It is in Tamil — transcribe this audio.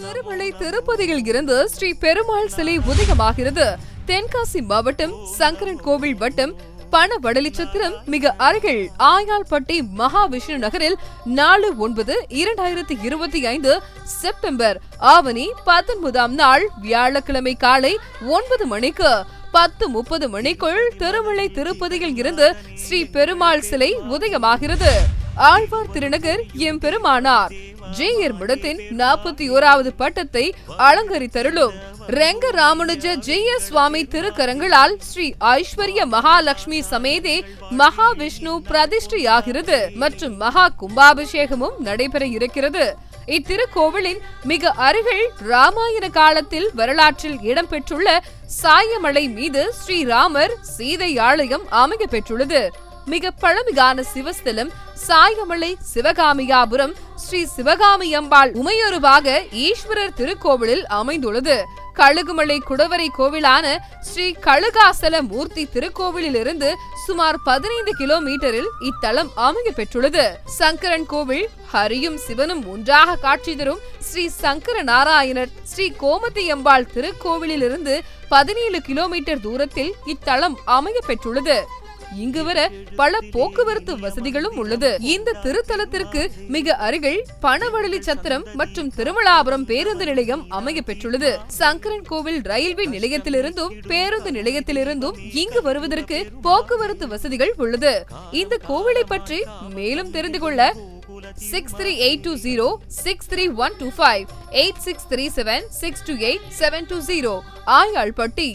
திருமலை திருப்பதியில் இருந்து ஸ்ரீ பெருமாள் சிலை உதயமாகிறது. தென்காசி மாவட்டம் சங்கரன் கோவில் வட்டம் பணவடலிச்சத்திரம் மிக அருகில் ஆயாள்பட்டி மகாவிஷ்ணு நகரில் 4/9/2025 செப்டம்பர் ஆவணி 19ஆம் நாள் வியாழக்கிழமை காலை 9 மணிக்கு 10:30 மணிக்குள் திருமலை திருப்பதியில் இருந்து ஸ்ரீ பெருமாள் சிலை உதயமாகிறது. ஆழ்வார் திருநகர் எம்பெருமானார் ஜெயர் மடத்தின் 41வது பட்டத்தை அலங்கரித்தருளும் ரெங்க ராமனுஜ ஜெய சுவாமி திருக்கரங்களால் ஸ்ரீ ஐஸ்வர்ய மகாலட்சுமி சமேதே மகாவிஷ்ணு பிரதிஷ்டையாகிறது மற்றும் மகா கும்பாபிஷேகமும் நடைபெற இருக்கிறது. இத்திருக்கோவிலின் மிக அருகில் ராமாயண காலத்தில் வரலாற்றில் இடம்பெற்றுள்ள சாயமலை மீது ஸ்ரீராமர் சீதை ஆலயம் அமைய பெற்றுள்ளது. மிக பழமையான சிவஸ்தலம் சாயமலை சிவகாமியாபுரம் ஸ்ரீ சிவகாமி அம்பாள் உமையொருவாக ஈஸ்வரர் திருக்கோவிலில் அமைந்துள்ளது. கழுகுமலை குடவரை கோவிலான ஸ்ரீ கழுகாசல மூர்த்தி திருக்கோவிலில் இருந்து சுமார் 15 கிலோமீட்டரில் இத்தலம் அமைய பெற்றுள்ளது. சங்கரன் கோவில் ஹரியும் சிவனும் ஒன்றாக காட்சி தரும் ஸ்ரீ சங்கர நாராயணர் ஸ்ரீ கோமதி அம்பாள் திருக்கோவிலில் இருந்து 17 கிலோமீட்டர் தூரத்தில் இத்தலம் அமைய பெற்றுள்ளது. இங்கு வர பல போக்குவரத்து வசதிகளும் உள்ளது. இந்த திருத்தலத்திற்கு மிக அருகில் பணவடலி சத்திரம் மற்றும் திருமலாபுரம் பேருந்து நிலையம் அமைய பெற்றுள்ளது. சங்கரன் கோவில் ரயில்வே நிலையத்திலிருந்தும் பேருந்து நிலையத்திலிருந்தும் இங்கு வருவதற்கு போக்குவரத்து வசதிகள் உள்ளது. இந்த கோவிலை பற்றி மேலும் தெரிந்து கொள்ள 6382063125 8637628720 ஆயாள்பட்டி.